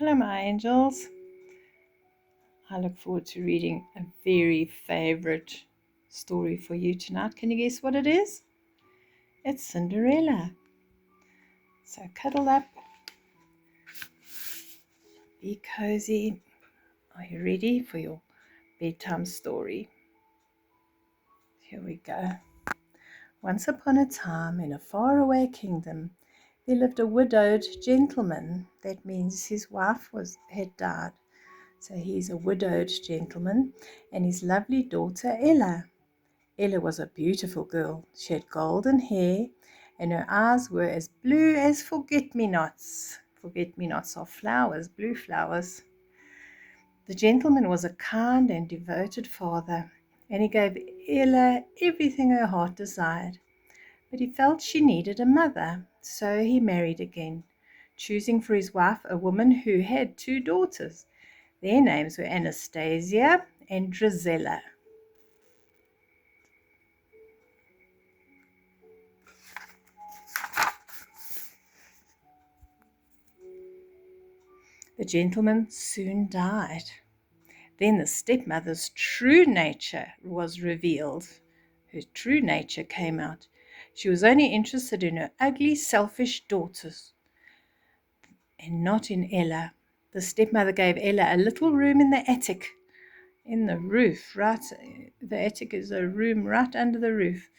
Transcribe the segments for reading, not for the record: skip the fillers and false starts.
Hello, my angels. I look forward to reading a very favorite story for you tonight. Can you guess what it is? It's Cinderella. So cuddle up, be cozy. Are you ready for your bedtime story? Here we go. Once upon a time, in a faraway kingdom, there lived a widowed gentleman. That means his wife had died. So he's a widowed gentleman, and his lovely daughter Ella. Ella was a beautiful girl. She had golden hair, and her eyes were as blue as forget-me-nots. Forget-me-nots are flowers, blue flowers. The gentleman was a kind and devoted father, and he gave Ella everything her heart desired. But he felt she needed a mother, so he married again, choosing for his wife a woman who had 2 daughters. Their names were Anastasia and Drizella. The gentleman soon died. Then the stepmother's true nature was revealed. Her true nature came out. She was only interested in her ugly, selfish daughters, and not in Ella. The stepmother gave Ella a little room in the attic, in the roof, right? The attic is a room right under the roof.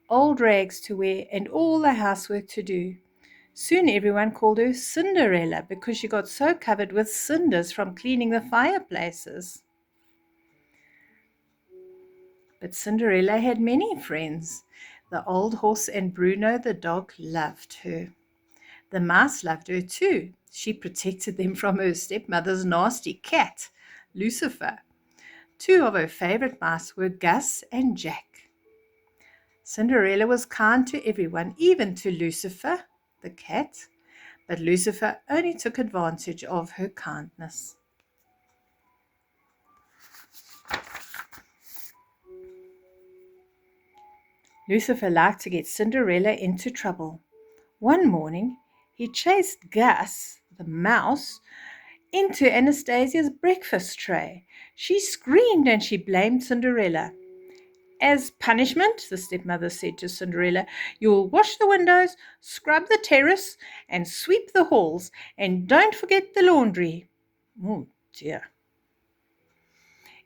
Old rags to wear and all the housework to do. Soon everyone called her Cinderella because she got so covered with cinders from cleaning the fireplaces. But Cinderella had many friends. The old horse and Bruno the dog loved her. The mice loved her too. She protected them from her stepmother's nasty cat, Lucifer. 2 of her favorite mice were Gus and Jack. Cinderella was kind to everyone, even to Lucifer, the cat. But Lucifer only took advantage of her kindness. Lucifer liked to get Cinderella into trouble. One morning, he chased Gus, the mouse, into Anastasia's breakfast tray. She screamed and she blamed Cinderella. As punishment, the stepmother said to Cinderella, you'll wash the windows, scrub the terrace, and sweep the halls, and don't forget the laundry. Oh dear.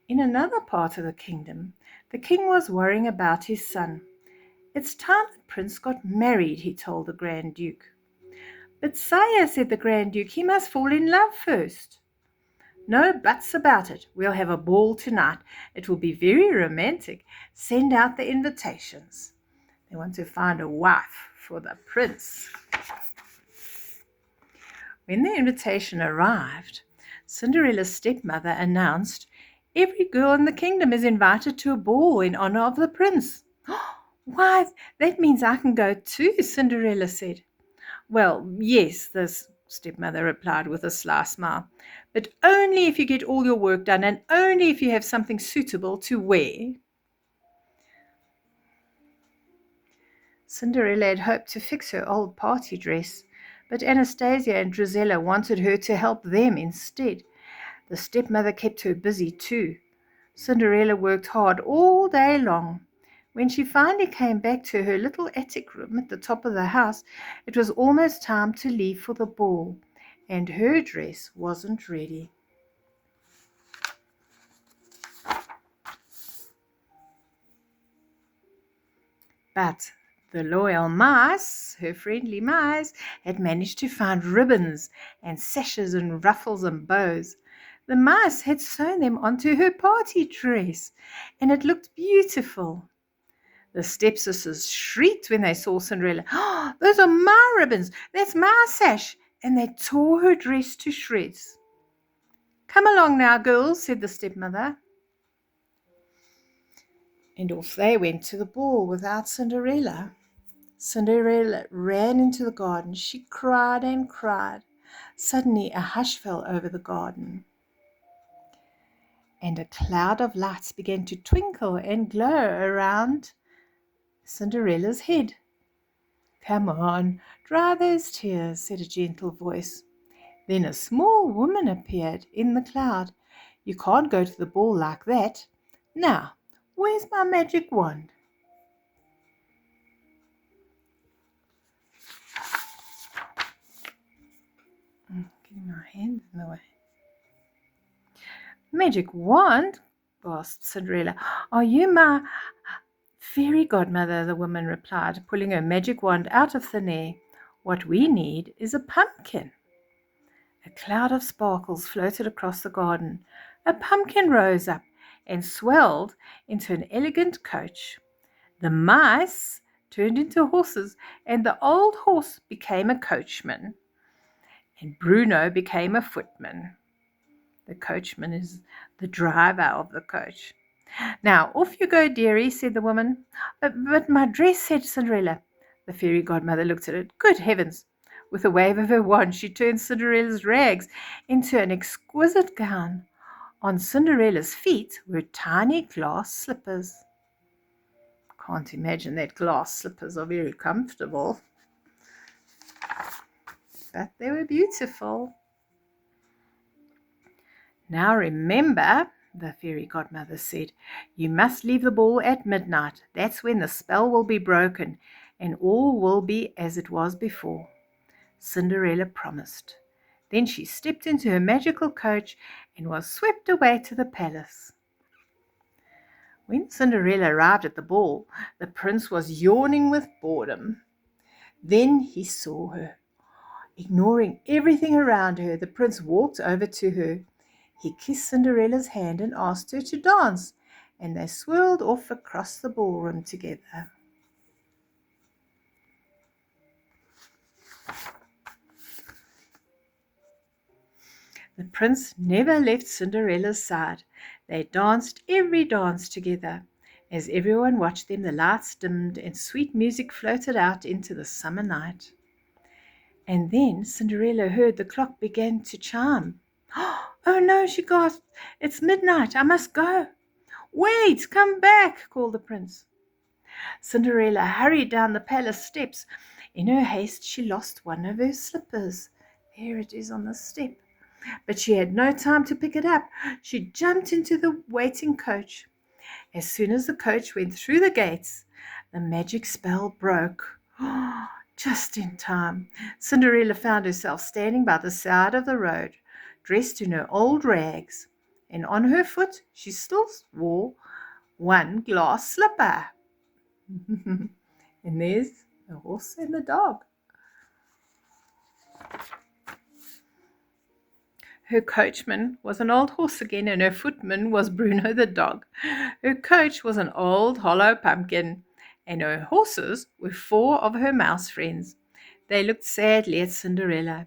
In another part of the kingdom, the king was worrying about his son. It's time the prince got married, he told the Grand Duke. But sire, said the Grand Duke, he must fall in love first. No buts about it. We'll have a ball tonight. It will be very romantic. Send out the invitations. They want to find a wife for the prince. When the invitation arrived, Cinderella's stepmother announced, every girl in the kingdom is invited to a ball in honor of the prince. Why, that means I can go too, Cinderella said. Well, yes, the stepmother replied with a sly smile, but only if you get all your work done and only if you have something suitable to wear. Cinderella had hoped to fix her old party dress, but Anastasia and Drizella wanted her to help them instead. The stepmother kept her busy too. Cinderella worked hard all day long. When she finally came back to her little attic room at the top of the house, it was almost time to leave for the ball, and her dress wasn't ready. But the loyal mice, her friendly mice, had managed to find ribbons and sashes and ruffles and bows. The mice had sewn them onto her party dress, and it looked beautiful. The stepsisters shrieked when they saw Cinderella. Oh, those are my ribbons. That's my sash. And they tore her dress to shreds. Come along now, girls, said the stepmother. And off they went to the ball without Cinderella. Cinderella ran into the garden. She cried and cried. Suddenly a hush fell over the garden, and a cloud of lights began to twinkle and glow around Cinderella's head. Come on, dry those tears, said a gentle voice. Then a small woman appeared in the cloud. You can't go to the ball like that. Now, where's my magic wand? Getting my hand in the way. Magic wand? Gasped Cinderella. Are you my fairy godmother? The woman replied, pulling her magic wand out of thin air. What we need is a pumpkin. A cloud of sparkles floated across the garden. A pumpkin rose up and swelled into an elegant coach. The mice turned into horses, and the old horse became a coachman, and Bruno became a footman. The coachman is the driver of the coach. Now, off you go, dearie, said the woman. But my dress, said Cinderella. The fairy godmother looked at it. Good heavens! With a wave of her wand, she turned Cinderella's rags into an exquisite gown. On Cinderella's feet were tiny glass slippers. Can't imagine that glass slippers are very comfortable, but they were beautiful. Now remember, the fairy godmother said, you must leave the ball at midnight. That's when the spell will be broken and all will be as it was before. Cinderella promised. Then she stepped into her magical coach and was swept away to the palace. When Cinderella arrived at the ball, the prince was yawning with boredom. Then he saw her. Ignoring everything around her, the prince walked over to her. He kissed Cinderella's hand and asked her to dance, and they swirled off across the ballroom together. The prince never left Cinderella's side. They danced every dance together. As everyone watched them, the lights dimmed and sweet music floated out into the summer night. And then Cinderella heard the clock began to chime. Oh no, she gasped. It's midnight. I must go. Wait, come back, called the prince. Cinderella hurried down the palace steps. In her haste, she lost one of her slippers. There it is on the step. But she had no time to pick it up. She jumped into the waiting coach. As soon as the coach went through the gates, the magic spell broke. Just in time, Cinderella found herself standing by the side of the road, dressed in her old rags, and on her foot she still wore one glass slipper. And there's the horse and the dog. Her coachman was an old horse again, and her footman was Bruno the dog. Her coach was an old hollow pumpkin, and her horses were 4 of her mouse friends. They looked sadly at Cinderella.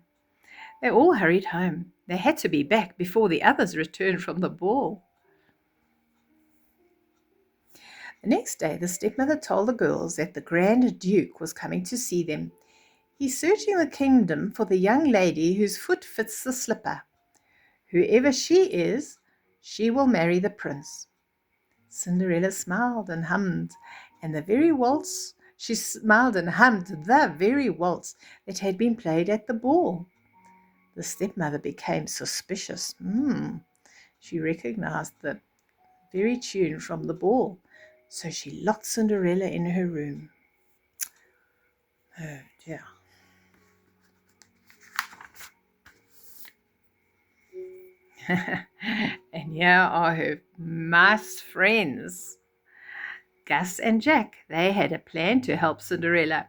They all hurried home. They had to be back before the others returned from the ball. The next day, the stepmother told the girls that the Grand Duke was coming to see them. He's searching the kingdom for the young lady whose foot fits the slipper. Whoever she is, she will marry the prince. Cinderella smiled and hummed, and the very waltz that had been played at the ball. The stepmother became suspicious. She recognized the very tune from the ball, so she locked Cinderella in her room. Oh dear. And here are her mice friends, Gus and Jack. They had a plan to help Cinderella.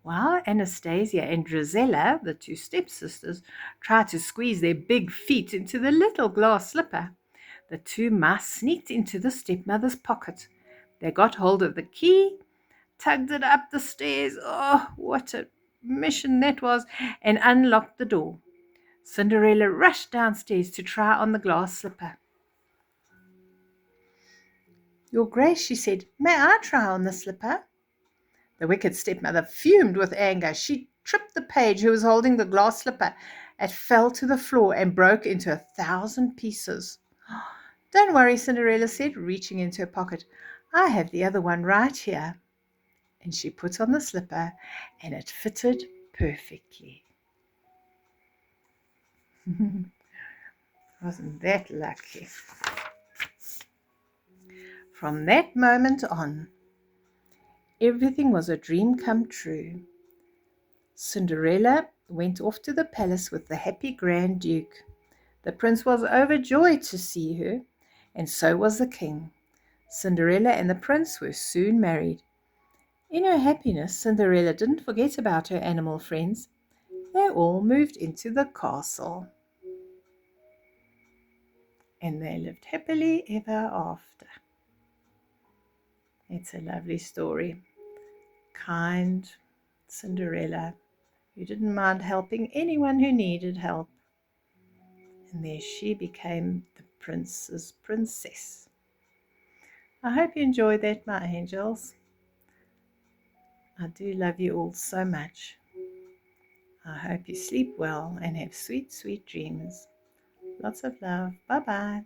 While Anastasia and Drizella, the 2 stepsisters, tried to squeeze their big feet into the little glass slipper, the 2 mice sneaked into the stepmother's pocket. They got hold of the key, tugged it up the stairs. Oh, what a mission that was, and unlocked the door. Cinderella rushed downstairs to try on the glass slipper. Your Grace, she said, may I try on the slipper? The wicked stepmother fumed with anger. She tripped the page who was holding the glass slipper. It fell to the floor and broke into 1,000 pieces. Don't worry, Cinderella said, reaching into her pocket. I have the other one right here. And she put on the slipper, and it fitted perfectly. Wasn't that lucky? From that moment on, everything was a dream come true. Cinderella went off to the palace with the happy Grand Duke. The prince was overjoyed to see her, and so was the king. Cinderella and the prince were soon married. In her happiness, Cinderella didn't forget about her animal friends. They all moved into the castle, and they lived happily ever after. It's a lovely story. Kind Cinderella, who didn't mind helping anyone who needed help. And there she became the prince's princess. I hope you enjoyed that, my angels. I do love you all so much. I hope you sleep well and have sweet, sweet dreams. Lots of love. Bye bye.